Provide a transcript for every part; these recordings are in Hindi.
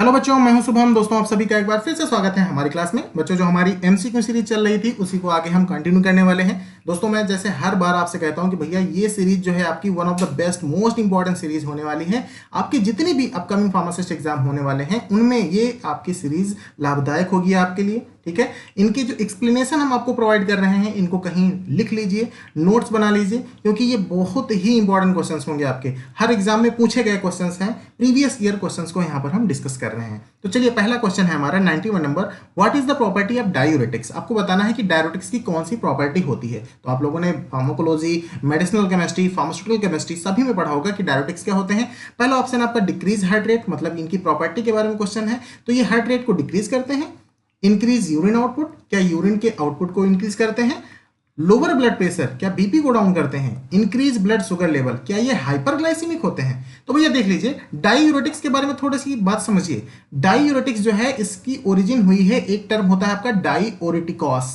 हेलो बच्चों, मैं हूं शुभम। दोस्तों, आप सभी का एक बार फिर से स्वागत है हमारी क्लास में। बच्चों, जो हमारी एमसीक्यू सीरीज चल रही थी उसी को आगे हम कंटिन्यू करने वाले हैं। दोस्तों, मैं जैसे हर बार आपसे कहता हूं कि भैया ये सीरीज जो है आपकी one of the best most important series होने वाली है। आपके जितने भी अपकमिंग फार्मासिस्ट एग्जाम होने वाले हैं उनमें ये आपकी सीरीज लाभदायक होगी आपके लिए। ठीक है, इनके जो एक्सप्लेनेशन हम आपको प्रोवाइड कर रहे हैं इनको कहीं लिख लीजिए, नोट्स बना लीजिए, क्योंकि ये बहुत ही इंपॉर्टेंट क्वेश्चंस होंगे आपके। हर एग्जाम में पूछे गए क्वेश्चंस हैं, प्रीवियस ईयर क्वेश्चंस को यहाँ पर हम डिस्कस कर रहे हैं। तो चलिए, पहला क्वेश्चन है हमारा 91 number. What is the property of diuretics? आपको बताना है कि डायूरेटिक्स की कौन सी प्रॉपर्टी होती है। तो आप लोगों ने pharmacology, medicinal chemistry, pharmaceutical chemistry सभी में पढ़ा होगा कि डायूरेटिक्स क्या होते हैं। पहला ऑप्शन आपका डिक्रीज हार्ट रेट, मतलब इनकी प्रॉपर्टी के बारे में क्वेश्चन है। तो ये हार्ट रेट को डिक्रीज करते हैं। इंक्रीज यूरिन आउटपुट, क्या यूरिन के आउटपुट को इंक्रीज करते हैं। लोअर ब्लड प्रेशर, क्या बीपी को डाउन करते हैं। इंक्रीज ब्लड शुगर लेवल, क्या ये हाइपरग्लाइसीमिक होते हैं। तो भैया देख लीजिए, डायूरेटिक्स के बारे में थोड़ी सी बात समझिए। डायूरेटिक्स जो है इसकी ओरिजिन हुई है, एक टर्म होता है आपका डाईओरेटिकॉस,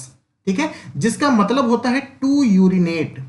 ठीक है, जिसका मतलब होता है टू यूरिनेट।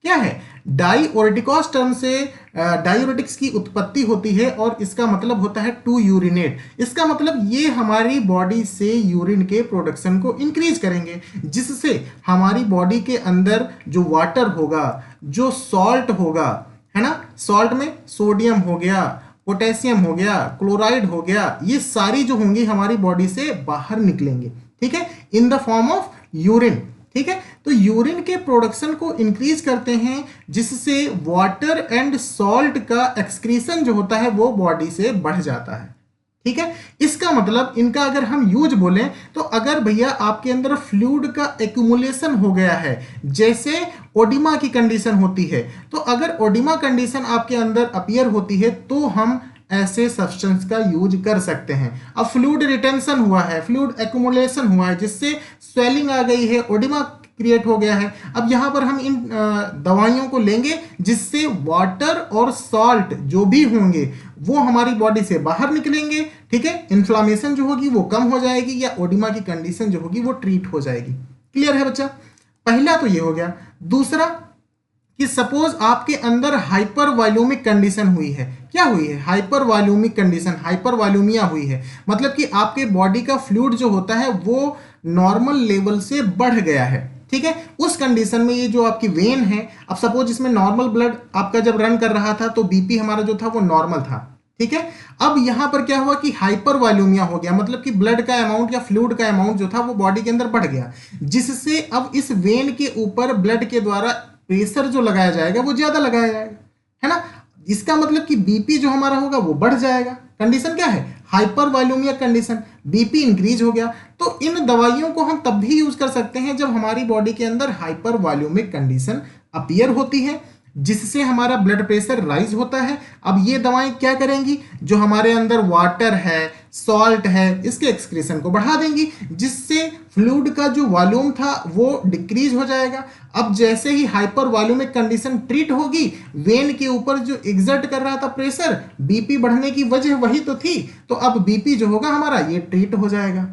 क्या है? डाईओरेटिकॉस टर्म से डायूरेटिक्स की उत्पत्ति होती है और इसका मतलब होता है टू यूरिनेट। इसका मतलब ये हमारी बॉडी से यूरिन के प्रोडक्शन को इंक्रीज करेंगे, जिससे हमारी बॉडी के अंदर जो वाटर होगा, जो सॉल्ट होगा, है ना, सॉल्ट में सोडियम हो गया, पोटेशियम हो गया, क्लोराइड हो गया, ये सारी जो होंगी हमारी बॉडी से बाहर निकलेंगे, ठीक है, in the form of urine. ठीक है, तो यूरिन के प्रोडक्शन को इंक्रीज करते हैं, जिससे वाटर एंड सॉल्ट का एक्सक्रीशन जो होता है वो बॉडी से बढ़ जाता है। ठीक है, इसका मतलब इनका अगर हम यूज बोलें तो अगर भैया आपके अंदर फ्लूइड का एक्यूमुलेशन हो गया है, जैसे ओडिमा की कंडीशन होती है, तो अगर ओडिमा कंडीशन आपके अंदर अपीयर होती है तो हम ऐसे सब्सटेंस का यूज कर सकते हैं। अब फ्लूइड रिटेंशन हुआ है, फ्लूइड एक्यूमुलेशन हुआ है, जिससे स्वेलिंग आ गई है, ओडिमा क्रिएट हो गया है। अब यहां पर हम इन दवाइयों को लेंगे जिससे वाटर और सॉल्ट जो भी होंगे वो हमारी बॉडी से बाहर निकलेंगे। ठीक है, इन्फ्लामेशन जो होगी वो कम हो जाएगी, या ओडिमा की कंडीशन जो होगी वो ट्रीट हो जाएगी। क्लियर है बच्चा? पहला तो ये हो गया। दूसरा कि सपोज आपके अंदर हाइपर वॉल्यूमिक कंडीशन हुई है। क्या हुई है? हाइपर वॉल्यूमिक कंडीशन, हाइपर वॉल्यूमिया हुई है, मतलब कि आपके बॉडी का फ्लूइड जो होता है वो नॉर्मल लेवल से बढ़ गया है। ठीक है, उस कंडीशन में ये जो आपकी वेन है, अब सपोज इसमें नॉर्मल ब्लड आपका जब रन कर रहा था तो बीपी हमारा जो था वो नॉर्मल था। ठीक है, अब यहां पर क्या हुआ कि हाइपर वॉल्यूमिया हो गया, मतलब कि ब्लड का अमाउंट या फ्लूइड का अमाउंट जो था वो बॉडी के अंदर बढ़ गया, जिससे अब इस वेन के ऊपर ब्लड के द्वारा प्रेशर जो लगाया जाएगा वो ज्यादा लगाया जाएगा, है ना। इसका मतलब कि बीपी जो हमारा होगा वो बढ़ जाएगा। कंडीशन क्या है? हाइपर वॉल्यूमिया कंडीशन, बीपी इंक्रीज हो गया। तो इन दवाइयों को हम तब भी यूज कर सकते हैं जब हमारी बॉडी के अंदर हाइपर वॉल्यूमिक कंडीशन अपीयर होती है, जिससे हमारा ब्लड प्रेशर राइज होता है। अब ये दवाएं क्या करेंगी? जो हमारे अंदर वाटर है, सॉल्ट है, इसके एक्सक्रीशन को बढ़ा देंगी, जिससे फ्लूइड का जो वॉल्यूम था वो डिक्रीज हो जाएगा। अब जैसे ही हाइपर वॉल्यूमिक कंडीशन ट्रीट होगी, वेन के ऊपर जो एग्जर्ट कर रहा था प्रेशर, बीपी बढ़ने की वजह वही तो थी, तो अब बीपी जो होगा हमारा ये ट्रीट हो जाएगा।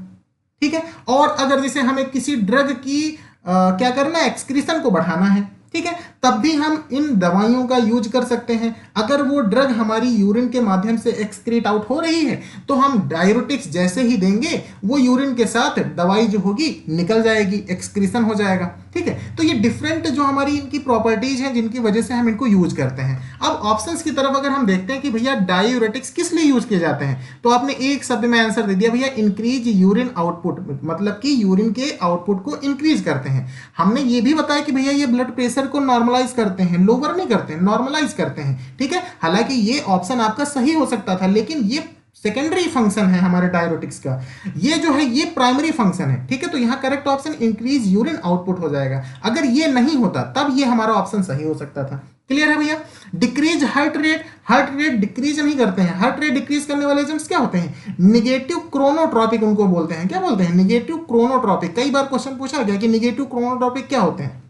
ठीक है, और अगर जैसे हमें किसी ड्रग की क्या करना है, एक्सक्रीशन को बढ़ाना है, ठीक है, तब भी हम इन दवाइयों का यूज कर सकते हैं। अगर वो ड्रग हमारी यूरिन के माध्यम से एक्सक्रीट आउट हो रही है तो हम डायूरेटिक्स जैसे ही देंगे वो यूरिन के साथ दवाई जो होगी निकल जाएगी, एक्सक्रीशन हो जाएगा। ठीक है, तो ये डिफरेंट जो हमारी इनकी प्रॉपर्टीज हैं जिनकी वजह से हम इनको यूज करते हैं। अब ऑप्शंस की तरफ अगर हम देखते हैं कि भैया डायूरेटिक्स किस लिए यूज किए जाते हैं, तो आपने एक शब्द में आंसर दे दिया भैया, इंक्रीज यूरिन आउटपुट, मतलब कि यूरिन के आउटपुट को इंक्रीज करते हैं। हमने ये भी बताया कि भैया ये ब्लड प्रेशर को नॉर्मलाइज करते हैं, लोअर नहीं करते हैं, नॉर्मलाइज करते हैं। ठीक है, हालांकि ये ऑप्शन आपका सही हो सकता था, लेकिन ये सेकेंडरी फंक्शन है हमारे डायूरेटिक्स का, ये जो है ये प्राइमरी फंक्शन है। ठीक है, तो यहाँ correct option increase urine output हो जाएगा। अगर ये नहीं होता तब ये हमारा ऑप्शन सही हो सकता था। क्लियर है भैया? Decrease heart rate, heart rate decrease नहीं करते हैं। हार्ट रेट डिक्रीज करने वाले एजेंट्स क्या होते हैं? निगेटिव क्रोनोट्रॉपिक उनको बोलते हैं। क्या बोलते हैं? Negative chronotropic. कई बार क्वेश्चन पूछा गया कि निगेटिव क्रोनोट्रॉपिक क्या होते हैं।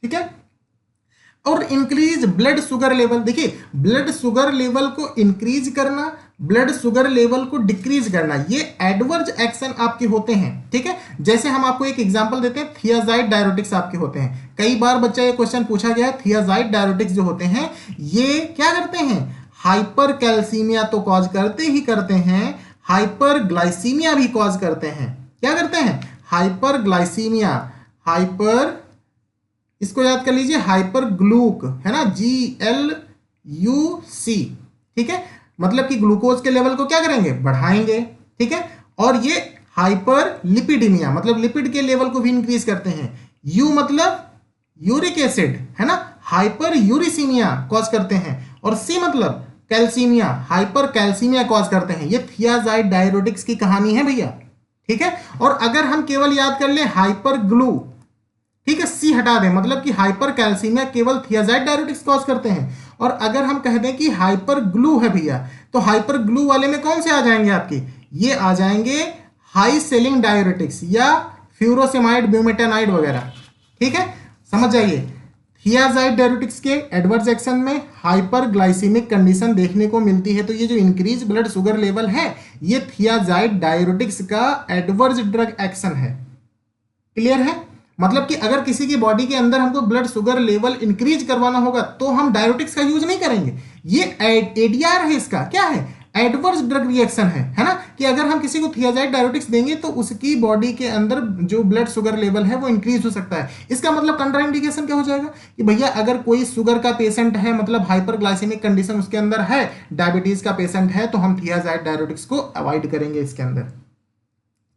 ठीक है, और इंक्रीज ब्लड शुगर लेवल। देखिए, ब्लड शुगर लेवल को इंक्रीज करना, ब्लड शुगर लेवल को डिक्रीज करना, ये एडवर्ज एक्शन आपके होते हैं। ठीक है, जैसे हम आपको एक एग्जांपल देते हैं, थियाजाइड डायरेटिक्स आपके होते हैं। कई बार बच्चा ये क्वेश्चन पूछा गया है, थियाजाइड डायरेटिक्स जो होते हैं ये क्या करते हैं? हाइपर कैल्सीमिया तो कॉज करते ही करते हैं, हाइपरग्लाइसीमिया भी कॉज करते हैं। क्या करते हैं? हाइपरग्लाइसीमिया। हाइपर, इसको याद कर लीजिए, हाइपर ग्लूक है ना, GLUC। ठीक है, मतलब कि ग्लूकोज के लेवल को क्या करेंगे? बढ़ाएंगे। ठीक है, और ये हाइपर लिपिडीमिया, मतलब लिपिड के लेवल को भी इंक्रीज करते हैं। यू मतलब यूरिक एसिड है ना, हाइपर यूरिसीमिया कॉज करते हैं। और सी मतलब कैल्सीमिया, हाइपर कैल्सीमिया कॉज करते हैं। ये थियाजाइड डायरेटिक्स की कहानी है भैया। ठीक है, और अगर हम केवल याद कर ले हाइपर ग्लू, ठीक है, सी हटा दें, मतलब कि हाइपर कैल्सीमिया केवल थियाजाइड डायरेटिक्स कॉज करते हैं। और अगर हम कह दें कि हाइपर ग्लू है भैया, तो हाइपर ग्लू वाले में कौन से आ जाएंगे आपके? ये आ जाएंगे हाई सेलिंग डायरेटिक्स या फ्यूरोसेमाइड, ब्यूमेटानाइड वगैरह। ठीक है, समझ जाइए, थियाजाइड डायरेटिक्स के एडवर्स एक्शन में हाइपर ग्लाइसीमिक कंडीशन देखने को मिलती है। तो ये जो इंक्रीज ब्लड शुगर लेवल है, ये थियाजाइड डायरेटिक्स का एडवर्स ड्रग एक्शन है। क्लियर है? मतलब कि अगर किसी की बॉडी के अंदर हमको ब्लड शुगर लेवल इंक्रीज करवाना होगा तो हम डायरेटिक्स का यूज नहीं करेंगे। ये एडीआर है, इसका क्या है? एडवर्स ड्रग रिएक्शन है ना, कि अगर हम किसी को थियाजाइड डायरेटिक्स देंगे तो उसकी बॉडी के अंदर जो ब्लड शुगर लेवल है वो इंक्रीज हो सकता है। इसका मतलब कंट्राइंडिकेशन क्या हो जाएगा कि भैया अगर कोई शुगर का पेशेंट है, मतलब हाइपरग्लाइसेमिक कंडीशन उसके अंदर है, डायबिटीज का पेशेंट है, तो हम थियाजाइड डायरेटिक्स को अवॉइड करेंगे इसके अंदर।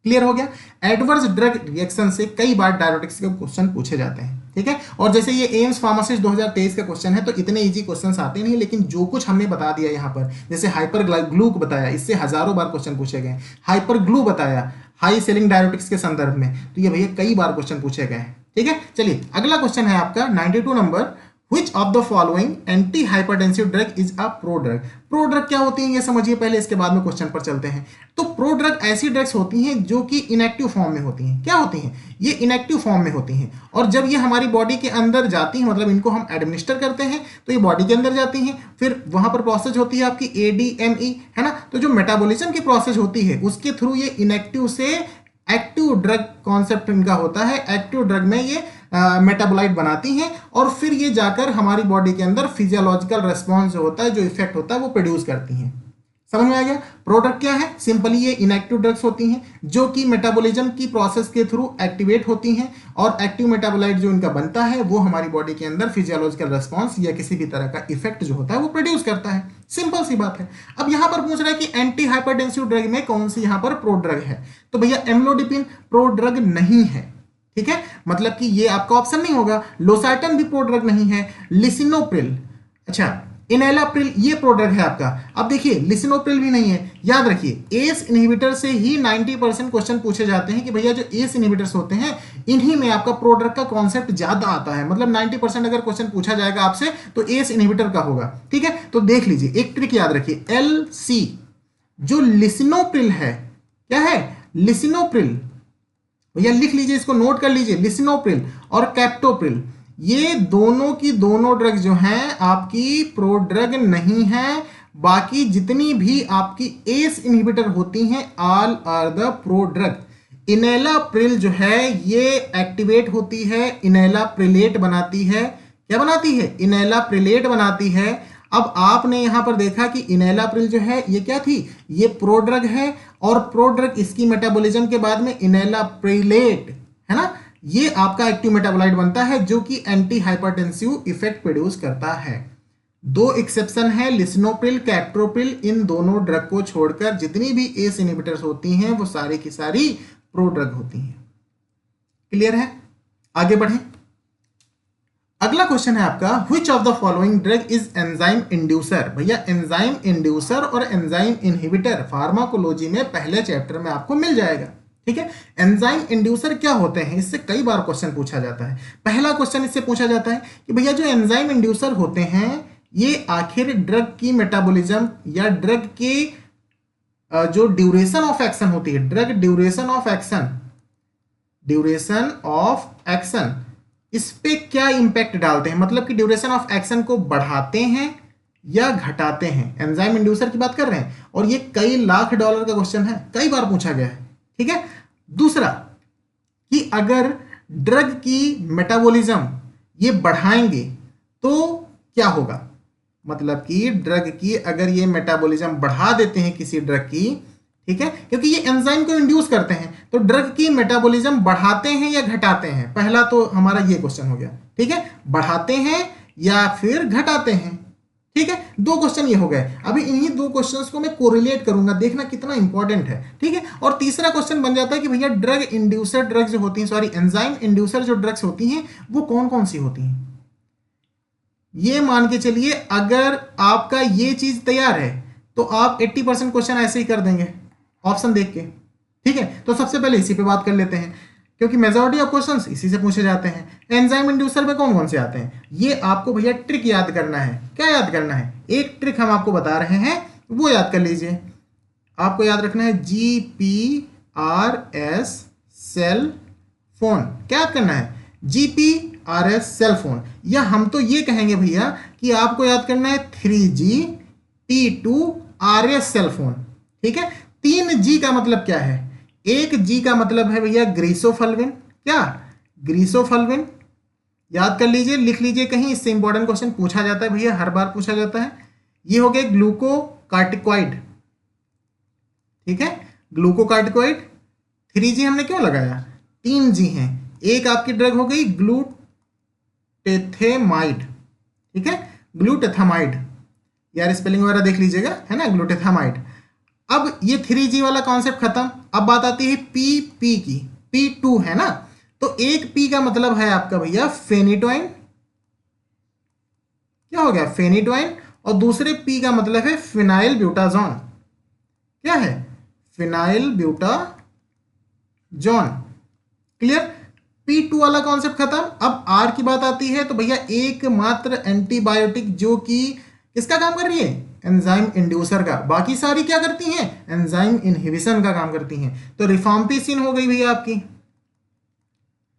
क्लियर हो गया? एडवर्स ड्रग रिएक्शन से कई बार डायरेटिक्स के क्वेश्चन पूछे जाते हैं। ठीक है, और जैसे ये एम्स फार्मासिस्ट 2023 का क्वेश्चन है, तो इतने इजी क्वेश्चंस आते नहीं, लेकिन जो कुछ हमने बता दिया यहाँ पर, जैसे हाइपर ग्लूक बताया, इससे हजारों बार क्वेश्चन पूछे गए। हाइपर ग्लू बताया हाई सेलिंग डायरेटिक्स के संदर्भ में, तो ये भैया कई बार क्वेश्चन पूछे गए हैं। ठीक है, चलिए अगला क्वेश्चन है आपका 92 number. Which of the following anti-hypertensive drug is a prodrug? Prodrug क्या होती है ये समझिए पहले, इसके बाद में क्वेश्चन पर चलते हैं। तो प्रोड्रग ऐसी ड्रग्स होती हैं जो कि इनएक्टिव फॉर्म में होती हैं। क्या होती हैं? ये इनएक्टिव फॉर्म में होती हैं, और जब ये हमारी बॉडी के अंदर जाती हैं, मतलब इनको हम एडमिनिस्टर करते हैं, तो ये बॉडी के अंदर जाती हैं, फिर वहां पर प्रोसेस होती है आपकी ADME है ना। तो जो मेटाबॉलिज्म की प्रोसेस होती है उसके थ्रू ये इनएक्टिव से एक्टिव ड्रग कॉन्सेप्ट इनका होता है। एक्टिव ड्रग में ये मेटाबोलाइट बनाती हैं, और फिर ये जाकर हमारी बॉडी के अंदर फिजियोलॉजिकल रेस्पॉन्स जो होता है, जो इफेक्ट होता है, वो प्रोड्यूस करती हैं। समझ में आ गया? प्रोडक्ट क्या है? सिंपली ये इनएक्टिव ड्रग्स होती हैं जो कि मेटाबॉलिज्म की प्रोसेस के थ्रू एक्टिवेट होती हैं, और एक्टिव मेटाबोलाइट जो इनका बनता है वो हमारी बॉडी के अंदर फिजियोलॉजिकल रेस्पॉन्स या किसी भी तरह का इफेक्ट जो होता है वो प्रोड्यूस करता है। सिंपल सी बात है। अब यहां पर पूछ रहा है कि एंटी हाइपरटेंसिव ड्रग में कौन सी यहां पर प्रोड्रग है, तो भैया एम्लोडिपिन प्रोड्रग नहीं है। ठीक है, मतलब कि ये आपका ऑप्शन नहीं होगा। लोसार्टन भी प्रोड्रग नहीं है। लिसिनोप्रिल, अच्छा इनेलाप्रिल, ये प्रोड्रग है आपका। अब देखिए लिसिनोप्रिल भी नहीं है। याद रखिए एस इनहिबिटर से ही 90% क्वेश्चन पूछे जाते हैं कि भैया जो एस इनहिबिटर्स होते हैं इन्हीं में आपका प्रोड्रग का कॉन्सेप्ट ज्यादा आता है। मतलब 90% अगर क्वेश्चन पूछा जाएगा आपसे तो एस इनहिबिटर का होगा। ठीक है, तो देख लीजिए एक ट्रिक याद रखिए, LC जो लिसिनोप्रिल है, क्या है? लिसिनोप्रिल, भैया लिख लीजिए, इसको नोट कर लीजिए, लिसिनोप्रिल और कैप्टोप्रिल, ये दोनों की दोनों ड्रग जो हैं आपकी प्रोड्रग नहीं है। बाकी जितनी भी आपकी एस इनहिबिटर होती हैं ऑल आर द प्रोड्रग। इनेलाप्रिल जो है ये एक्टिवेट होती है, इनेलाप्रिलेट बनाती है। क्या बनाती है? इनेलाप्रिलेट बनाती है। अब आपने यहां पर देखा कि इनेलाप्रिल जो है ये क्या थी? ये प्रोड्रग है, और प्रोड्रग इसकी मेटाबॉलिज्म के बाद में इनेलाप्रिलेट है ना, ये आपका एक्टिव मेटाबोलाइट बनता है जो कि एंटी हाइपरटेंसिव इफेक्ट प्रोड्यूस करता है। दो एक्सेप्शन है, लिसिनोप्रिल, कैप्टोप्रिल, इन दोनों ड्रग को छोड़कर जितनी भी एस इनहिबिटर्स होती हैं वो सारी की सारी प्रोड्रग होती हैं। क्लियर है? आगे बढ़ें। अगला क्वेश्चन है आपका, which of the following drug is enzyme inducer? भैया एंजाइम इंड्यूसर और एंजाइम इनहिबिटर फार्माकोलॉजी में पहले चैप्टर में आपको मिल जाएगा। ठीक है, एंजाइम इंड्यूसर क्या होते हैं, इससे कई बार क्वेश्चन पूछा जाता है। पहला क्वेश्चन इससे पूछा जाता है कि भैया जो एंजाइम इंड्यूसर होते हैं ये आखिर ड्रग की मेटाबॉलिज्म या ड्रग के जो ड्यूरेशन ऑफ एक्शन होती है, drug duration of action, duration of action, इस पे क्या इंपैक्ट डालते हैं। मतलब कि ड्यूरेशन ऑफ एक्शन को बढ़ाते हैं या घटाते हैं। एंजाइम इंड्यूसर की बात कर रहे हैं, और ये कई लाख डॉलर का क्वेश्चन है, कई बार पूछा गया है। ठीक है, दूसरा कि अगर ड्रग की मेटाबॉलिज्म ये बढ़ाएंगे तो क्या होगा। मतलब कि ड्रग की अगर ये मेटाबॉलिज्म बढ़ा देते हैं किसी ड्रग की, ठीक है, क्योंकि ये एंजाइम को इंड्यूस करते हैं। तो ड्रग की मेटाबॉलिज्म बढ़ाते हैं या घटाते हैं, पहला तो हमारा ये क्वेश्चन हो गया। ठीक है, बढ़ाते हैं या फिर घटाते हैं। ठीक है, दो क्वेश्चन ये हो गए। अभी इन्हीं दो क्वेश्चंस को मैं कोरिलेट करूंगा, देखना कितना इंपॉर्टेंट है। ठीक है, और तीसरा क्वेश्चन बन जाता है कि भैया ड्रग इंड्यूसर ड्रग्स जो होती हैं, सॉरी एंजाइम इंड्यूसर जो ड्रग्स होती हैं वो कौन कौन सी होती हैं। ये मान के चलिए अगर आपका ये चीज तैयार है तो आप 80% क्वेश्चन ऐसे ही कर देंगे ऑप्शन देख के। ठीक है, तो सबसे पहले इसी पे बात कर लेते हैं, क्योंकि मेजॉरिटी ऑफ क्वेश्चंस इसी से पूछे जाते हैं। एंजाइम इंड्यूसर में कौन कौन से आते हैं, ये आपको भैया ट्रिक याद करना है। क्या याद करना है, एक ट्रिक हम आपको बता रहे हैं वो याद कर लीजिए। आपको याद रखना है GPRS सेल फोन। क्या याद करना है, GPRS सेल फोन, या हम तो ये कहेंगे भैया कि आपको याद करना है 3GT2RS सेल फोन। ठीक है, 3G का मतलब क्या है, एक G का मतलब है भैया ग्रीसोफल्विन। क्या, ग्रीसोफल्विन याद कर लीजिए, लिख लीजिए कहीं, इससे इंपॉर्टेंट क्वेश्चन पूछा जाता है भैया, हर बार पूछा जाता है। ये हो गए ग्लूकोकार्टिकॉइड। ठीक है, ग्लूकोकार्टिकॉइड। 3G हमने क्यों लगाया, 3G है। एक आपकी ड्रग हो गई ग्लूटेथेमाइड। ठीक है, ग्लूटेथामाइड, यार स्पेलिंग वगैरह देख लीजिएगा, है ना, ग्लूटेथामाइड। अब ये 3G वाला कॉन्सेप्ट खत्म। अब बात आती है पी की, P2 है ना, तो एक P का मतलब है आपका भैया फेनिटोइन। क्या हो गया, फेनिटोइन। और दूसरे P का मतलब है फिनाइल ब्यूटाजोन। क्या है, फिनाइल ब्यूटाजोन। क्लियर, P2 वाला कॉन्सेप्ट खत्म। अब R की बात आती है तो भैया एकमात्र एंटीबायोटिक जो कि किसका काम कर रही है, एंजाइम इंड्यूसर का। बाकी सारी क्या करती हैं, एंजाइम इनहिबिशन का काम करती हैं। तो रिफाम्पिसिन हो गई भैया आपकी।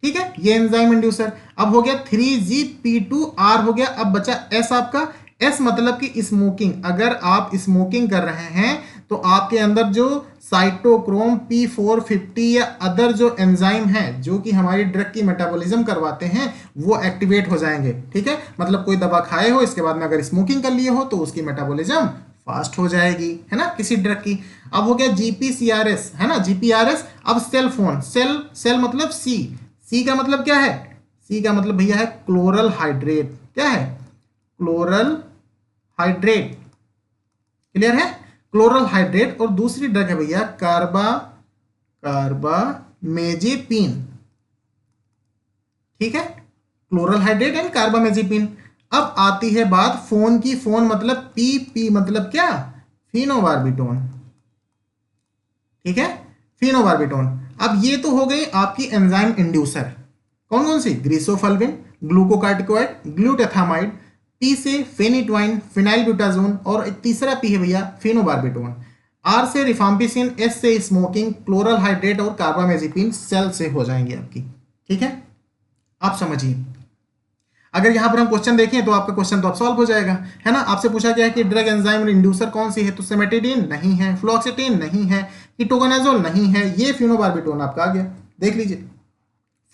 ठीक है, ये एंजाइम इंड्यूसर। अब हो गया 3GP2R हो गया। अब बचा S आपका। S मतलब कि स्मोकिंग। अगर आप स्मोकिंग कर रहे हैं तो आपके अंदर जो साइटोक्रोम P450 या अदर जो एंजाइम हैं जो कि हमारी ड्रग की मेटाबॉलिज्म करवाते हैं वो एक्टिवेट हो जाएंगे। ठीक है, मतलब कोई दवा खाए हो, इसके बाद में अगर स्मोकिंग कर लिए हो तो उसकी मेटाबॉलिज्म फास्ट हो जाएगी, है ना, किसी ड्रग की। अब हो गया GPCRS, है ना, GPRS। अब सेल फोन, सेल मतलब C का मतलब क्या है, C का मतलब भैया है क्लोरल हाइड्रेट। क्या है, क्लोरल हाइड्रेट। क्लियर है, क्लोरल हाइड्रेट। और दूसरी ड्रग है भैया कार्बामेजेपिन। ठीक है, क्लोरल हाइड्रेट एंड कार्बामेजेपिन। अब आती है बात फोन की। फोन मतलब P मतलब क्या, फिनोबार्बिटोन। ठीक है, फिनोबार्बिटोन। अब ये तो हो गई आपकी एंजाइम इंड्यूसर। कौन कौन सी, ग्रीसोफल्विन, ग्लूकोकार्टिकॉइड, ग्लूटेथामाइड। P से फेनिटोइन, फिनाइल ब्यूटाजोन, और एक तीसरा P है भैया फिनोबार्बिटोन। R से रिफाम्पिसिन, S से स्मोकिंग, क्लोरल हाइड्रेट और कार्बामेजेपिन सेल से हो जाएंगे आपकी। ठीक है, आप समझिए। अगर यहां पर हम क्वेश्चन देखें तो आपका क्वेश्चन तो अब सॉल्व हो जाएगा, है ना। आपसे पूछा गया है कि ड्रग एंजाइम इंड्यूसर कौन सी है, तो सिमेटिडीन नहीं है, फ्लोक्सिटिन नहीं है, कीटोकोनाजोल नहीं है, ये फिनोबार्बिटोन आपका आ गया। देख लीजिए,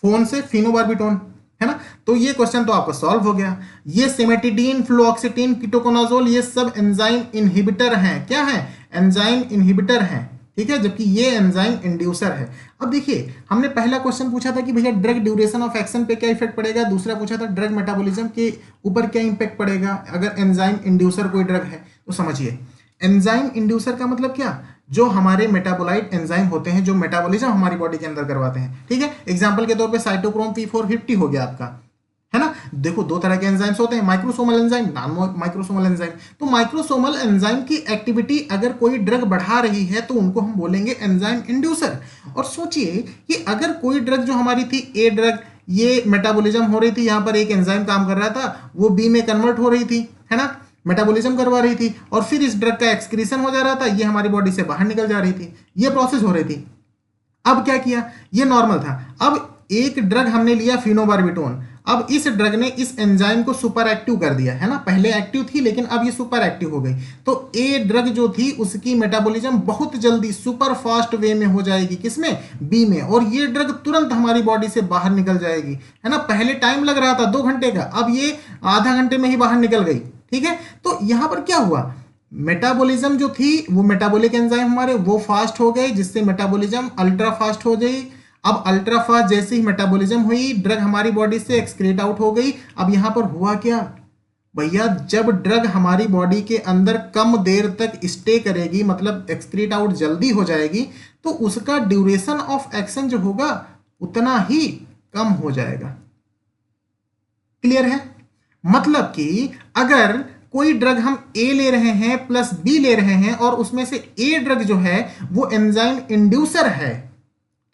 फोन से फिनोबार्बिटोन, है ना, तो ये क्वेश्चन तो आपका सॉल्व हो गया। ये सिमेटिडीन, फ्लोक्सिटिन, कीटोकोनाजोल ये सब एंजाइम इनहिबिटर हैं। क्या है, एंजाइम इनहिबिटर हैं। ठीक है, जबकि ये एंजाइम इंड्यूसर है। अब देखिए, हमने पहला क्वेश्चन पूछा था कि भैया ड्रग ड्यूरेशन ऑफ एक्शन पे क्या इफेक्ट पड़ेगा, दूसरा पूछा था ड्रग मेटाबॉलिज्म के ऊपर क्या इंपैक्ट पड़ेगा अगर एंजाइम इंड्यूसर कोई ड्रग है। तो समझिए, एंजाइम इंड्यूसर का मतलब क्या, जो हमारे मेटाबोलाइट एंजाइम होते हैं जो मेटाबॉलिज्म हमारी बॉडी के अंदर करवाते हैं। ठीक है, एग्जांपल के तौर पे साइटोक्रोम P450 हो गया आपका, है ना। देखो, दो तरह के एंजाइम्स होते हैं, microsomal enzyme, non microsomal enzyme. तो माइक्रोसोमल एंजाइम की एक्टिविटी अगर कोई ड्रग बढ़ा रही है तो उनको हम बोलेंगे एंजाइम इंड्यूसर। और सोचिए कि अगर कोई ड्रग जो हमारी थी ए ड्रग, ये मेटाबॉलिज्म हो रही थी, यहाँ पर एक एंजाइम काम कर रहा था, वो बी में कन्वर्ट हो रही थी, है ना, मेटाबॉलिज्म करवा रही थी, और फिर इस ड्रग का एक्सक्रीशन हो जा रहा था, ये हमारी बॉडी से बाहर निकल जा रही थी, ये प्रोसेस हो रही थी। अब क्या किया, ये नॉर्मल था। अब एक ड्रग हमने लिया फिनोबार्बिटोन। अब इस ड्रग ने इस एंजाइम को सुपर एक्टिव कर दिया, है ना, पहले एक्टिव थी लेकिन अब ये सुपर एक्टिव हो गई। तो ए ड्रग जो थी उसकी मेटाबॉलिज्म बहुत जल्दी सुपर फास्ट वे में हो जाएगी, किसमें, बी में, और ये ड्रग तुरंत हमारी बॉडी से बाहर निकल जाएगी, है ना। पहले टाइम लग रहा था 2 घंटे का, अब ये आधा घंटे में ही बाहर निकल गई। ठीक है, तो यहां पर क्या हुआ, मेटाबॉलिज्म जो थी वो मेटाबॉलिक एंजाइम हमारे वो फास्ट हो गए, जिससे मेटाबॉलिज्म अल्ट्रा फास्ट हो गई। अब अल्ट्रा फास्ट जैसे ही मेटाबॉलिज्म हुई, ड्रग हमारी बॉडी से एक्सक्रीट आउट हो गई। अब यहां पर हुआ क्या भैया, जब ड्रग हमारी बॉडी के अंदर कम देर तक स्टे करेगी, मतलब एक्सक्रीट आउट जल्दी हो जाएगी, तो उसका ड्यूरेशन ऑफ एक्शन जो होगा उतना ही कम हो जाएगा। क्लियर है? मतलब कि अगर कोई ड्रग हम ए ले रहे हैं प्लस बी ले रहे हैं और उसमें से ए ड्रग जो है वो एंजाइम इंड्यूसर है,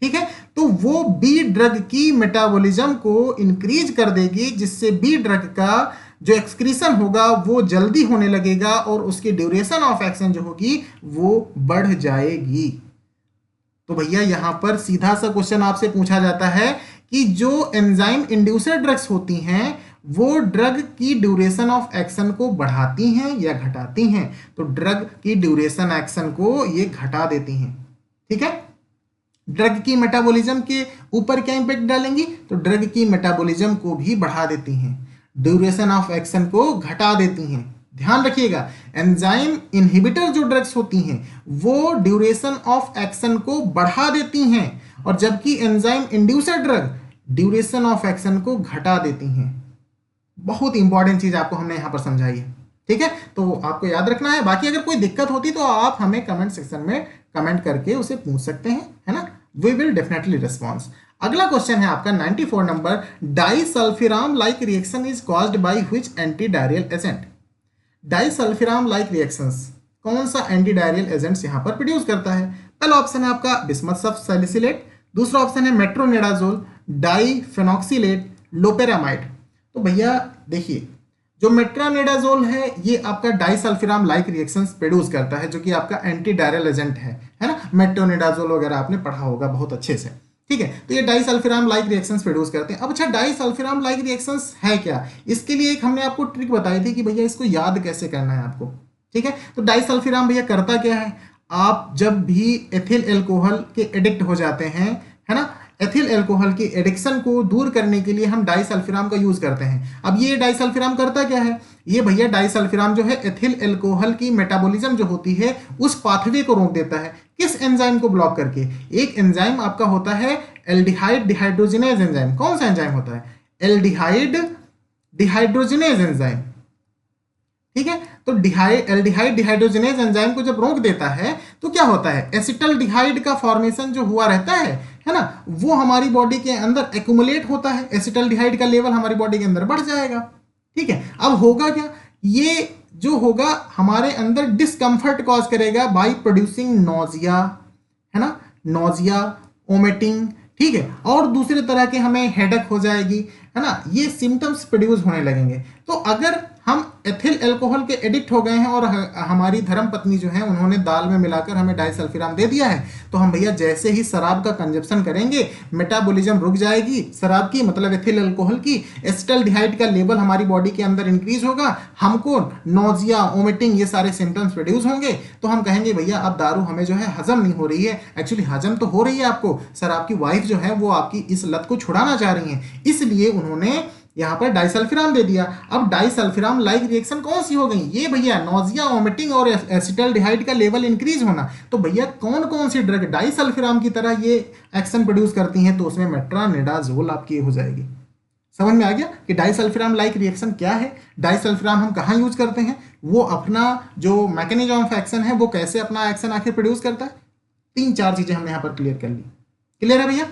ठीक है, तो वो बी ड्रग की मेटाबॉलिज्म को इंक्रीज कर देगी, जिससे बी ड्रग का जो एक्सक्रीशन होगा वो जल्दी होने लगेगा और उसकी ड्यूरेशन ऑफ एक्शन जो होगी वो बढ़ जाएगी। तो भैया यहां पर सीधा सा क्वेश्चन आपसे पूछा जाता है कि जो एंजाइम इंड्यूसर ड्रग्स होती हैं वो ड्रग की ड्यूरेशन ऑफ एक्शन को बढ़ाती हैं या घटाती हैं? तो ड्रग की ड्यूरेशन एक्शन को ये घटा देती हैं, ठीक है। ड्रग की मेटाबॉलिज्म के ऊपर क्या इंपैक्ट डालेंगी? तो ड्रग की मेटाबॉलिज्म को भी बढ़ा देती हैं, ड्यूरेशन ऑफ एक्शन को घटा देती हैं। ध्यान रखिएगा, एंजाइम इनहिबिटर जो ड्रग्स होती हैं वो ड्यूरेशन ऑफ एक्शन को बढ़ा देती हैं, और जबकि enzyme inducer drug duration of action को घटा देती हैं। बहुत इंपॉर्टेंट चीज आपको हमने यहां पर समझाई है, ठीक है, तो आपको याद रखना है। बाकी अगर कोई दिक्कत होती तो आप हमें कमेंट सेक्शन में कमेंट करके उसे पूछ सकते हैं, है ना, वी विल डेफिनेटली रिस्पॉन्स। अगला क्वेश्चन है आपका 94 number, disulfiram like reaction is caused by which anti diarrhoeal agent? Disulfiram like reactions कौन सा एंटी डायरियल एजेंट्स यहां पर प्रोड्यूस करता है? पहला ऑप्शन है आपका बिस्मथ सैलिसिलेट, दूसरा ऑप्शन है मेट्रोनिडाजोल, डाइफेनॉक्सिलेट, लोपेरामाइड। तो भैया देखिए, जो मेट्रोनिडाजोल है ये आपका डाइसल्फिराम लाइक रिएक्शंस प्रोड्यूस करता है, जो कि आपका एंटी डायरियल एजेंट है ना। मेट्रोनिडाजोल वगैरह आपने पढ़ा होगा बहुत अच्छे से, ठीक है। तो ये डाइसल्फिराम लाइक रिएक्शंस प्रोड्यूस करते हैं। अब अच्छा, डाइसल्फिराम लाइक रिएक्शंस है क्या? इसके लिए एक हमने आपको ट्रिक बताई थी कि भैया इसको याद कैसे करना है आपको, ठीक है। तो डाइसल्फिराम भैया करता क्या है, आप जब भी एथिल एल्कोहल के एडिक्ट हो जाते हैं, है ना, एथिल एल्कोहल की एडिक्शन को दूर करने के लिए हम डाइसल्फिराम का यूज करते हैं। अब ये डाइसल्फिराम करता क्या है? ये भैया डाइसल्फिराम जो है एथिल एल्कोहल की मेटाबॉलिज्म जो होती है उस पाथवे को रोक देता है। किस एंजाइम को ब्लॉक करके? एक एंजाइम आपका होता है एल्डिहाइड डिहाइड्रोजिनेज एंजाइम। कौन सा एंजाइम होता है? एल्डिहाइड डिहाइड्रोजिनेज एंजाइम, ठीक है। तो एल्डिहाइड डिहाइड्रोजिनेज एंजाइम को जब रोक देता है तो क्या होता है, एसिटल्डिहाइड का फॉर्मेशन जो हुआ रहता है ना, वो हमारी बॉडी के अंदर एक्यूमुलेट होता है, एसिटल्डिहाइड का लेवल हमारी बॉडी के अंदर बढ़ जाएगा, ठीक है। अब होगा क्या, ये जो होगा हमारे अंदर डिस्कंफर्ट कॉज करेगा बाय प्रोड्यूसिंग नोजिया, है ना, नोजिया, वोमिटिंग, ठीक है, और दूसरे तरह के हमें हेडेक हो जाएगी, है ना, ये सिम्टम्स प्रोड्यूस होने लगेंगे। तो अगर हम एथिल एल्कोहल के एडिक्ट हो गए हैं और हमारी धर्म पत्नी जो है उन्होंने दाल में मिलाकर हमें डाइसल्फिराम दे दिया है, तो हम भैया जैसे ही शराब का कंजप्शन करेंगे मेटाबॉलिज्म रुक जाएगी शराब की, मतलब एथिल एल्कोहल की, एसिटल्डिहाइड का लेवल हमारी बॉडी के अंदर इंक्रीज होगा, हमको नोजिया, वोमिटिंग ये सारे सिम्टम्स प्रोड्यूस होंगे। तो हम कहेंगे भैया अब दारू हमें जो है हजम नहीं हो रही है। एक्चुअली हजम तो हो रही है आपको, सर आपकी वाइफ जो है वो आपकी इस लत को छुड़ाना चाह रही है, इसलिए उन्होंने यहां पर डाइसल्फिराम दे दिया। अब डाइसल्फिराम लाइक रिएक्शन कौन सी हो गई? ये भैया नोजिया, वोमिटिंग और एसिटल्डिहाइड का लेवल इंक्रीज होना। तो भैया कौन कौन सी ड्रग डाइसल्फिराम की तरह ये एक्शन प्रोड्यूस करती हैं? तो उसमें मेट्रोनिडाजोल आपकी हो जाएगी। समझ में आ गया कि डाइसल्फिराम लाइक रिएक्शन क्या है, डाइसल्फिराम हम कहां यूज करते हैं, वो अपना जो मैकेनिज्म ऑफ एक्शन है वो कैसे अपना एक्शन आखिर प्रोड्यूस करता है। 3-4 चीजें हमने यहां पर क्लियर कर ली। क्लियर है भैया?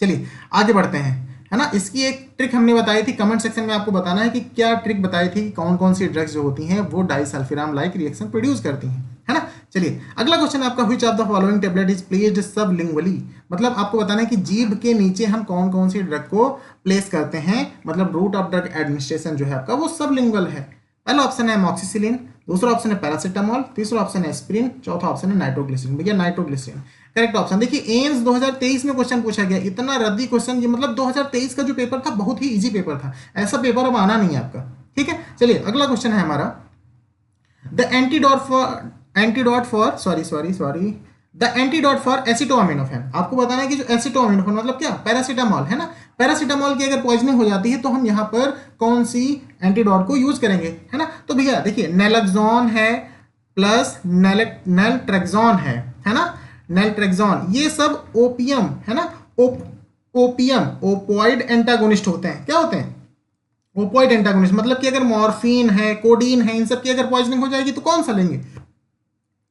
चलिए आगे बढ़ते हैं, है ना। इसकी एक ट्रिक हमने बताई थी, कमेंट सेक्शन में आपको बताना है कि क्या ट्रिक बताई थी, कौन कौन सी ड्रग्स जो होती हैं वो डाइसल्फिराम लाइक रिएक्शन प्रोड्यूस करती हैं, है ना। चलिए अगला क्वेश्चन आपका, which of the following tablet is placed sublingually? मतलब आपको बताना है कि जीभ के नीचे हम कौन कौन सी ड्रग को प्लेस करते हैं, मतलब रूट ऑफ ड्रग एडमिनिस्ट्रेशन जो है आपका वो सबलिंगुअल है। पहला ऑप्शन है एमॉक्सिसिलिन, दूसरा ऑप्शन है पैरासिटामोल, तीसरा ऑप्शन है एस्पिरिन, चौथा ऑप्शन है नाइट्रोग्लिसरीन। भैया नाइट्रोग्लिसरीन करेक्ट ऑप्शन। देखिए एम्स 2023 में क्वेश्चन पूछा गया, इतना रद्दी क्वेश्चन, ये मतलब 2023 का जो पेपर था बहुत ही इजी पेपर था, ऐसा पेपर अब आना नहीं है आपका, ठीक है। चलिए अगला क्वेश्चन है हमारा, द एंटीडोट फॉर एसिटोअमिनोफेन। आपको बताना है कि जो एसिटोअमिनोफेन मतलब क्या, पैरासिटामोल, है ना। पैरासिटामोल की अगर पॉइजनिंग हो जाती है तो हम यहाँ पर कौन सी एंटीडोट को यूज करेंगे, है ना। तो भैया देखिए नैलक्सोन है, प्लस नेल्ट्रेक्सोन है ना, नेल्ट्रेक्सोन, ये सब ओपियम है ना, ओपियम ओपोइड एंटागोनिस्ट होते हैं। क्या होते हैं? Opioid antagonist. मतलब कि अगर मॉर्फिन है, कोडीन है, इन सब की अगर पॉइजनिंग हो जाएगी तो कौन सा लेंगे?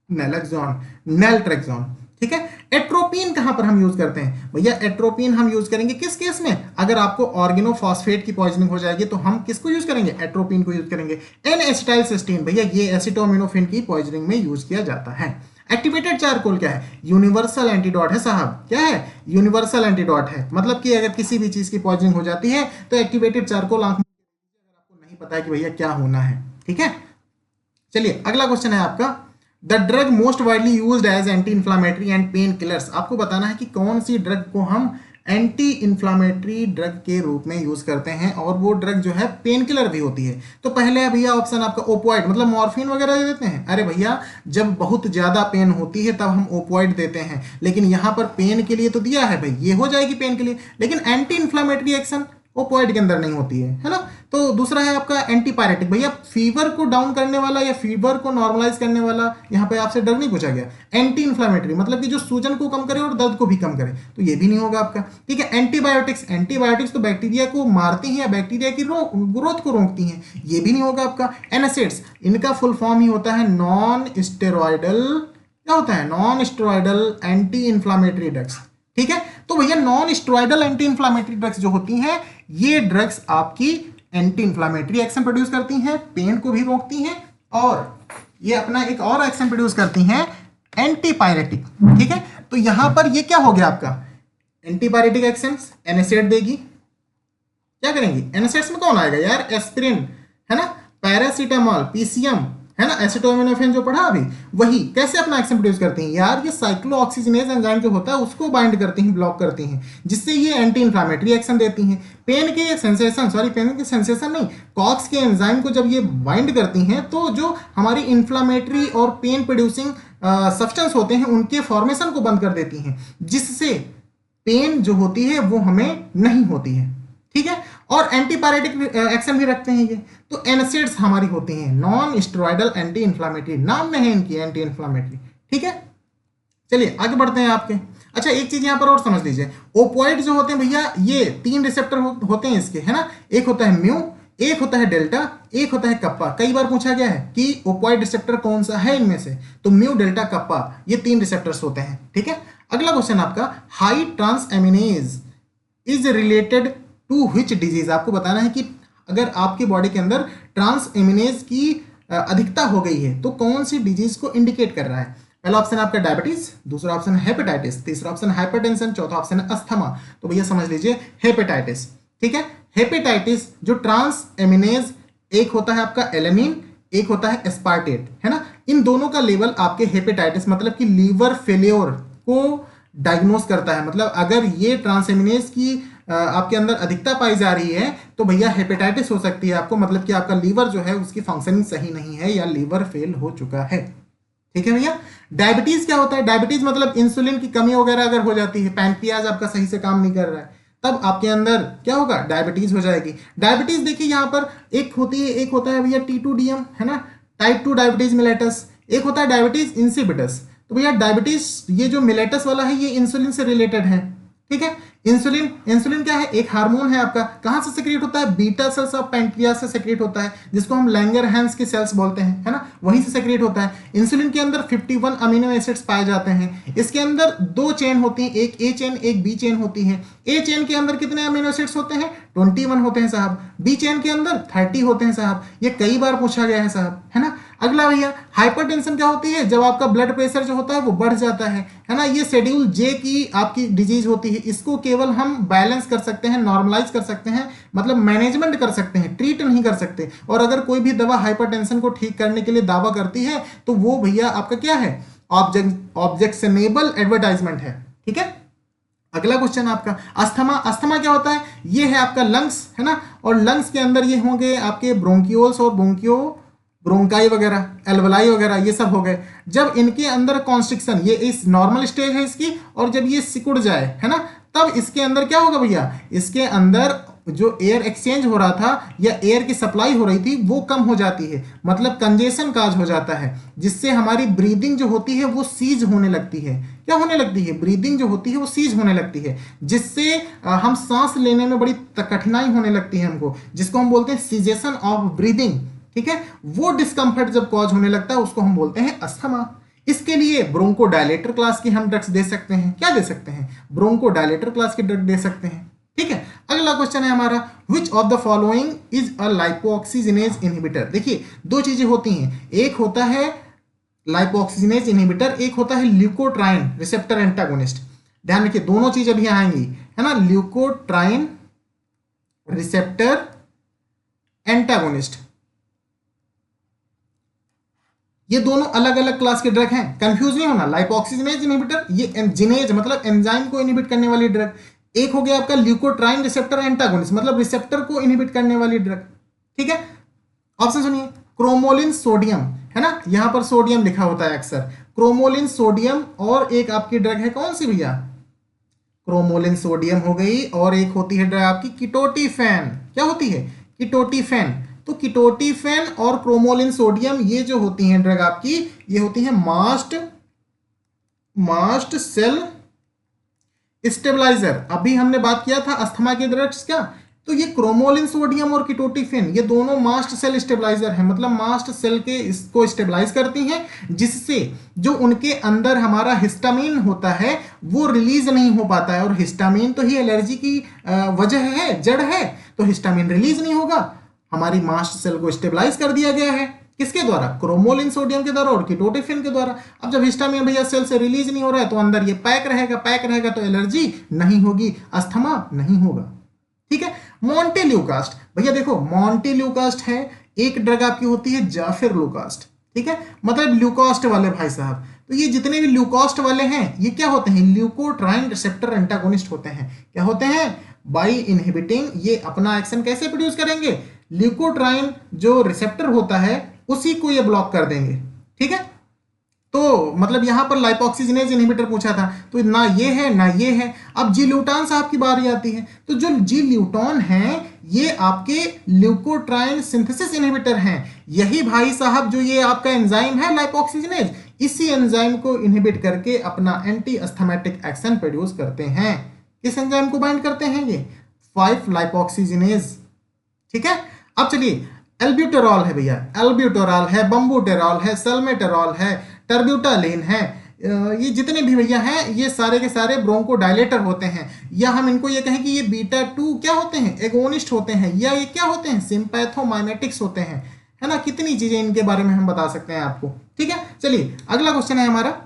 नेलेक्सोन, नेल्ट्रेक्सोन। ठीक है। एट्रोपिन कहां पर हम यूज करते हैं भैया? एट्रोपिन हम यूज करेंगे किस केस में? अगर आपको ऑर्गेनोफॉस्फेट की पॉइजनिंग हो जाएगी तो हम किसको यूज करेंगे? एट्रोपिन को यूज करेंगे। एन एसिटाइलसिस्टीन भैया ये एसिटोमिनोफिन की पॉइजनिंग में यूज किया जाता है। एक्टिवेटेड चारकोल क्या है? यूनिवर्सल एंटीडोट है साहब। क्या है? यूनिवर्सल एंटीडोट है। मतलब कि अगर किसी भी चीज की पॉइजनिंग हो जाती है तो एक्टिवेटेड चारकोल आंख में, अगर आपको नहीं पता है कि भैया क्या होना है। ठीक है। चलिए अगला क्वेश्चन है आपका, the drug most widely used as anti inflammatory and pain killers. आपको बताना है कि कौन सी ड्रग को हम एंटी इन्फ्लामेटरी ड्रग के रूप में यूज करते हैं और वो ड्रग जो है पेन किलर भी होती है। तो पहले है भैया ऑप्शन आपका ओपोइड, मतलब मॉर्फिन वगैरह दे देते हैं। अरे भैया जब बहुत ज्यादा पेन होती है तब हम ओपोइड देते हैं, लेकिन यहां पर पेन के लिए तो दिया है भाई, ये हो जाएगी पेन के लिए, लेकिन एंटी इन्फ्लामेटरी एक्शन ओपोइड के अंदर नहीं होती है ना। तो दूसरा है आपका एंटीपायरेटिक, भैया फीवर को डाउन करने वाला या फीवर को नॉर्मलाइज करने वाला, यहाँ पे आपसे ड्रग नहीं पूछा गया। एंटी इन्फ्लामेटरी मतलब कि जो सूजन को कम करे और दर्द को भी कम करे, तो ये भी नहीं होगा आपका। ठीक है। एंटीबायोटिक्स, एंटीबायोटिक्स तो बैक्टीरिया को मारती हैं या बैक्टीरिया की ग्रोथ को रोकती हैं, ये भी नहीं होगा आपका। एनासिड्स, इनका फुल फॉर्म ही होता है नॉन स्टेरॉयडल, क्या होता है? Non steroidal anti inflammatory drugs. ठीक है। तो भैया non steroidal anti inflammatory drugs जो होती हैं, ये ड्रग्स आपकी एंटी इन्फ्लामेटरी एक्शन प्रोड्यूस करती हैं, पेन को भी रोकती हैं, और ये अपना एक और एक्शन प्रोड्यूस करती हैं एंटीपायरेटिक। ठीक है। तो यहां पर ये क्या हो गया आपका? एंटीपायरेटिक एक्शन एनासिड देगी। क्या करेंगी? एनासिड्स में कौन आएगा यार? एस्पिरिन है ना, पैरासीटामोल, पीसीएम है ना, एसिटोमिनोफेन जो पढ़ा अभी, वही कैसे अपना एक्शन प्रोड्यूस करती हैं यार? ये साइक्लोऑक्सीजनेज एंजाइम जो होता है उसको बाइंड करती हैं, ब्लॉक करती हैं, जिससे ये एंटी इन्फ्लामेटरी एक्शन देती हैं। पेन के सेंसेशन, सॉरी पेन के सेंसेशन नहीं, कॉक्स के एंजाइम को जब ये बाइंड करती हैं तो जो हमारी इन्फ्लामेटरी और पेन प्रोड्यूसिंग सब्सटेंस होते हैं उनके फॉर्मेशन को बंद कर देती हैं, जिससे पेन जो होती है वो हमें नहीं होती है। ठीक है। और एंटीपायरेटिक एक्शन भी रखते हैं ये। तो एनासिड्स हमारी होती हैं नॉन स्टेरॉयडल एंटी इन्फ्लामेटरी, नाम में है इनकी एंटी इन्फ्लामेटरी। ठीक है। चलिए आगे बढ़ते हैं आपके। अच्छा एक चीज यहां पर और समझ लीजिए, ओपोइड जो होते हैं भैया ये 3 रिसेप्टर होते हैं इसके, है ना। एक होता है म्यू, एक होता है डेल्टा, एक होता है कप्पा। कई बार पूछा गया है कि ओपोइड रिसेप्टर कौन सा है इनमें से, तो म्यू, डेल्टा, कप्पा, ये 3 रिसेप्टर्स होते हैं। ठीक है। अगला क्वेश्चन आपका, high transaminase is related to which disease. आपको बताना है कि अगर आपकी बॉडी के अंदर ट्रांस एमिनेज की अधिकता हो गई है तो कौन सी डिजीज को इंडिकेट कर रहा है? पहला ऑप्शन आपका डायबिटीज, दूसरा ऑप्शन हेपेटाइटिस, तीसरा ऑप्शन हाइपरटेंशन, चौथा ऑप्शन है अस्थमा। तो भैया समझ लीजिए हेपेटाइटिस। ठीक है। हेपेटाइटिस जो ट्रांस एमिनेज, एक होता है आपका एलेनिन, एक होता है एस्पार्टेट, है ना। इन दोनों का लेवल आपके हेपेटाइटिस मतलब कि लीवर फेलियर को डायग्नोस करता है। मतलब अगर ये ट्रांसएमिनेज की आपके अंदर अधिकता पाई जा रही है तो भैया हेपेटाइटिस हो सकती है आपको, मतलब कि आपका लीवर जो है उसकी फंक्शनिंग सही नहीं है या लीवर फेल हो चुका है। ठीक है भैया। डायबिटीज क्या होता है? डायबिटीज मतलब इंसुलिन की कमी वगैरह अगर हो जाती है, पैनक्रियाज आपका सही से काम नहीं कर रहा है, तब आपके अंदर क्या होगा? डायबिटीज हो जाएगी। डायबिटीज देखिए यहां पर एक होती है, एक होता है भैया T2DM, है ना, टाइप 2 डायबिटीज मिलेटस, एक होता है डायबिटीज इंसिपिटस। तो भैया डायबिटीज ये जो मिलेटस वाला है ये इंसुलिन से रिलेटेड है। ठीक है। इंसुलिन, इंसुलिन क्या है? एक हार्मोन है आपका, कहां से सेक्रेट होता है? बीटा सेल्स ऑफ पैंक्रियास से सेक्रेट होता है, जिसको हम लैंगरहैंस के सेल्स बोलते हैं, है ना, वहीं से सेक्रेट होता है। इंसुलिन के अंदर 51 अमीनो एसिड्स पाए जाते हैं। इसके अंदर 2 चेन होती हैं, एक ए चेन एक बी चेन होती है। ए चेन के अंदर कितने अमीनो एसिड्स होते हैं? 21 होते हैं साहब। बी चेन के अंदर 30 होते हैं साहब। ये कई बार पूछा गया है साहब, है ना। अगला भैया हाइपरटेंशन क्या होती है? जब आपका ब्लड प्रेशर जो होता है वो बढ़ जाता है ना। ये शेड्यूल जे की आपकी डिजीज होती है। इसको केवल हम बैलेंस कर सकते हैं, नॉर्मलाइज कर सकते हैं, मतलब मैनेजमेंट कर सकते हैं, ट्रीट नहीं कर सकते। और अगर कोई भी दवा हाइपरटेंशन को ठीक करने के लिए दावा करती है तो वो भैया आपका क्या है? ऑब्जेक्शनेबल एडवर्टाइजमेंट है। ठीक है। अगला क्वेश्चन आपका अस्थमा। अस्थमा क्या होता है? ये है आपका लंग्स, है ना, और लंग्स के अंदर ये होंगे आपके ब्रोंकियोल्स और ब्रोंकाई वगैरह, एल्वलाई वगैरह, ये सब हो गए। जब इनके अंदर कॉन्स्ट्रिक्शन, ये इस नॉर्मल स्टेज है इसकी, और जब ये सिकुड़ जाए, है ना, तब इसके अंदर क्या होगा भैया? इसके अंदर जो एयर एक्सचेंज हो रहा था या एयर की सप्लाई हो रही थी वो कम हो जाती है, मतलब कंजेशन काज हो जाता है, जिससे हमारी ब्रीदिंग जो होती है वो सीज होने लगती है। क्या होने लगती है? ब्रीदिंग जो होती है वो सीज होने लगती है, जिससे हम सांस लेने में बड़ी कठिनाई होने लगती है हमको, जिसको हम बोलते हैं सीजेशन ऑफ ब्रीदिंग। ठीक है, वो डिस्कंफर्ट जब कॉज होने लगता है उसको हम बोलते हैं अस्थमा। इसके लिए ब्रोंकोडायलेटर क्लास की हम ड्रग्स दे सकते हैं। क्या दे सकते हैं? ब्रोंकोडायलेटर क्लास की ड्रग दे सकते हैं। ठीक है, अगला क्वेश्चन है हमारा, which of the following is a lipoxygenase inhibitor. देखिए दो चीजें होती हैं, एक होता है लाइपोऑक्सीजिनेज इनहिबिटर, एक होता है ल्यूकोट्राइन रिसेप्टर एंटागोनिस्ट। ध्यान रखिए दोनों चीज अभी आएंगी, है ना, ल्यूकोट्राइन रिसेप्टर एंटागोनिस्ट, ये दोनों अलग अलग क्लास के ड्रग हैं, कंफ्यूज नहीं होना। लाइपोऑक्सीजिनेज इनहिबिटर ये जिनेज मतलब एंजाइम को इनहिबिट करने वाली ड्रग, एक हो गया आपका ल्यूकोट्राइन रिसेप्टर एंटागोनिस्ट मतलब रिसेप्टर को इनहिबिट करने वाली ड्रग। ठीक है, ऑप्शन सुनिए, क्रोमोलिन सोडियम, है ना, यहां पर सोडियम लिखा होता है अक्सर, क्रोमोलिन सोडियम, और एक आपकी ड्रग है कौन सी भैया? क्रोमोलिन सोडियम हो गई, और एक होती है ड्रग आपकी कीटोटिफेन। क्या होती है? कीटोटिफेन। तो कीटोटिफेन और क्रोमोलिन सोडियम ये जो होती हैं ड्रग आपकी, ये होती हैं मास्ट सेल स्टेबलाइजर। अभी हमने बात किया था अस्थमा के ड्रग्स का, तो ये क्रोमोलिन सोडियम और कीटोटिफेन ये दोनों मास्ट सेल स्टेबलाइजर हैं, मतलब मास्ट सेल के इसको स्टेबलाइज करती हैं, जिससे जो उनके अंदर हमारा हिस्टामिन होता है वो रिलीज नहीं हो पाता है, और हिस्टामिन तो ही एलर्जी की वजह है, जड़ है, तो हिस्टामिन रिलीज नहीं होगा, हमारी मास्ट सेल को स्टेबलाइज कर दिया गया है। किसके द्वारा? क्रोमोलिन सोडियम के द्वारा और कीटोटिफिन के द्वारा। अब जब हिस्टामिन भैया सेल से रिलीज नहीं हो रहा है तो अंदर ये पैक रहेगा तो एलर्जी नहीं होगी, अस्थमा नहीं होगा। ठीक है, मॉन्टेल्यूकास्ट, भैया देखो मॉन्टेल्यूकास्ट है, एक ड्रग आपकी होती है जाफिरलूकास्ट। ठीक है, मतलब ल्यूकास्ट वाले भाई साहब, तो ये जितने भी ल्यूकास्ट वाले हैं ये क्या होते हैं? ल्यूकोट्राइन रिसेप्टर एंटागोनिस्ट होते हैं। क्या होते हैं? बाई इनहिबिटिंग, ये अपना एक्शन कैसे प्रोड्यूस करेंगे? ल्यूकोट्राइन जो रिसेप्टर होता है उसी को ये ब्लॉक कर देंगे। ठीक है, तो मतलब यहां पर लाइपोऑक्सीजिनेज इनहिबिटर पूछा था, तो ना ये है ना ये है। अब जी ल्यूटान साहब की बारी आती है, तो जो जी ल्यूटान है ये आपके ल्यूकोट्राइन सिंथेसिस इनहिबिटर हैं। यही भाई साहब जो ये आपका एंजाइम है लाइपोऑक्सीजिनेज, इसी एंजाइम को इनहिबिट करके अपना एंटी अस्थमेटिक एक्शन प्रोड्यूस करते हैं। किस एंजाइम को बाइंड करते हैं? ये 5 लाइपोऑक्सीजिनेज। ठीक है, अब चलिए, एल्ब्यूटेरॉल है भैया, एल्ब्यूटेरॉल है, बम्बूटेरॉल है, सल्मेटेरॉल है, टर्ब्यूटालिन है, ये जितने भी भैया हैं ये सारे के सारे ब्रोंकोडायलेटर होते हैं, या हम इनको ये कहें कि ये बीटा 2 क्या होते हैं? एगोनिस्ट होते हैं, या ये क्या होते हैं? सिंपैथोमाइमेटिक्स होते हैं, है ना। कितनी चीजें इनके बारे में हम बता सकते हैं आपको। ठीक है, चलिए अगला क्वेश्चन है हमारा,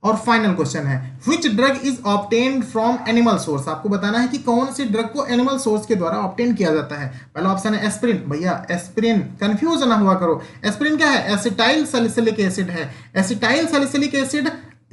और फाइनल क्वेश्चन है, which drug is obtained from animal source. आपको बताना है कि कौन सी ड्रग को एनिमल सोर्स के द्वारा ऑब्टेन किया जाता है। पहला ऑप्शन है एस्पिरिन। भैया एस्पिरिन कंफ्यूज ना हुआ करो, एस्पिरिन क्या है? एसिटाइल सैलिसिलिक एसिड है। एसिटाइल सैलिसिलिक एसिड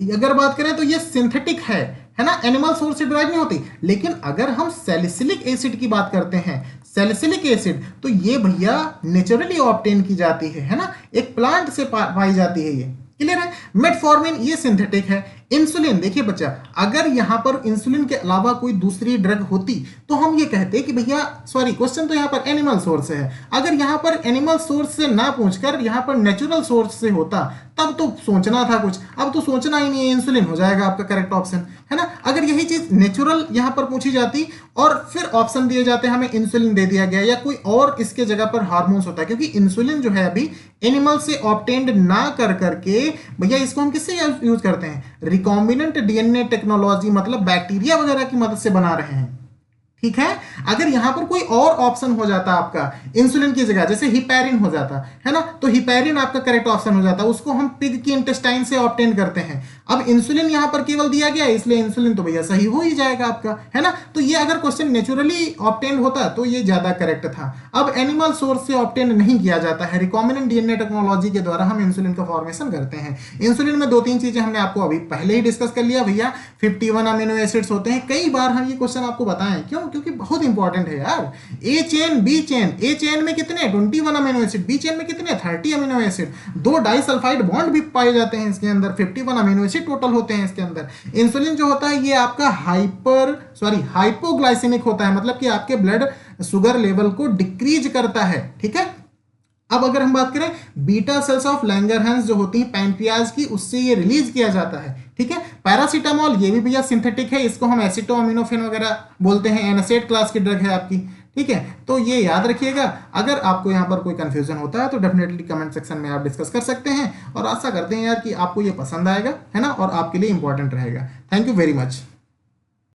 अगर बात करें तो ये सिंथेटिक है ना, एनिमल सोर्स से ड्राइव नहीं होती। लेकिन अगर हम सैलिसिलिक एसिड की बात करते हैं, सैलिसिलिक एसिड, तो ये भैया नेचुरली ऑब्टेन की जाती है ना, एक प्लांट से पाई जाती है। ये क्लियर है। मेटफॉर्मिन ये सिंथेटिक है। इंसुलिन, देखिए बच्चा, अगर यहां पर इंसुलिन के अलावा कोई दूसरी ड्रग होती तो हम ये कहते कि भैया, सॉरी क्वेश्चन तो यहां पर एनिमल सोर्स से है, अगर यहां पर एनिमल सोर्स से ना पूछकर यहां पर नेचुरल सोर्स से होता तब तो सोचना था कुछ, अब तो सोचना ही नहीं है, इंसुलिन हो जाएगा आपका करेक्ट ऑप्शन, है ना। अगर यही चीज नेचुरल यहां पर पूछी जाती और फिर ऑप्शन दिए जाते हमें इंसुलिन दे दिया गया या कोई और इसके जगह पर हार्मोन्स होता है, क्योंकि इंसुलिन जो है अभी एनिमल से ऑब्टेन्ड ना कर करके भैया इसको हम किससे यूज करते हैं? रिकॉम्बिनेंट डीएनए टेक्नोलॉजी, मतलब बैक्टीरिया वगैरह की मदद से बना रहे हैं। ठीक है, अगर यहां पर कोई और ऑप्शन हो जाता आपका इंसुलिन की जगह, जैसे हिपैरिन हो जाता है ना, तो हिपैरिन आपका करेक्ट ऑप्शन हो जाता, उसको हम पिग की इंटेस्टाइन से ऑब्टेन करते हैं। अब इंसुलिन यहां पर केवल दिया गया, इसलिए इंसुलिन तो भैया सही हो ही जाएगा आपका, है ना। तो ये अगर क्वेश्चन नेचुरली ऑब्टेन होता तो ये ज्यादा करेक्ट था। अब एनिमल सोर्स से ऑब्टेन नहीं किया जाता है, रिकॉम्बिनेंट डीएनए टेक्नोलॉजी के द्वारा हम इंसुलिन का फॉर्मेशन करते हैं। इंसुलिन में 2-3 चीजें हमने आपको अभी पहले ही डिस्कस कर लिया भैया, 51 अमीनो एसिड्स होते हैं। कई बार हम ये क्वेश्चन आपको बताएं, क्यों क्योंकि बहुत इंपॉर्टेंट है यार। ए चेन बी चेन, ए चेन में कितने 21 अमीनो एसिड, बी चेन में कितने 30 अमीनो एसिड, 2 डाइसल्फाइड बॉन्ड भी पाए जाते हैं इसके अंदर, 51 अमीनो एसिड टोटल होते हैं इसके अंदर। इंसुलिन जो होता है ये आपका हाइपोग्लाइसेमिक होता है, मतलब कि आपके ब्लड शुगर लेवल को डिक्रीज करता है, ठीक है। अब अगर हम बात करें बीटा सेल्स ऑफ लैंगरहैंस जो होती हैं पैंक्रियाज की, उससे ये रिलीज किया जाता है, ठीक है। पैरासीटामोल ये भी भैया सिंथेटिक है, इसको हम एसिटोअमीनोफेन वगैरह बोलते हैं, एनासेट क्लास की ड्रग है आपकी, ठीक है। तो ये याद रखिएगा। अगर आपको यहाँ पर कोई कंफ्यूजन होता है तो डेफिनेटली कमेंट सेक्शन में आप डिस्कस कर सकते हैं, और आशा करते हैं यार कि आपको ये पसंद आएगा, है ना, और आपके लिए इंपॉर्टेंट रहेगा। Thank you very much.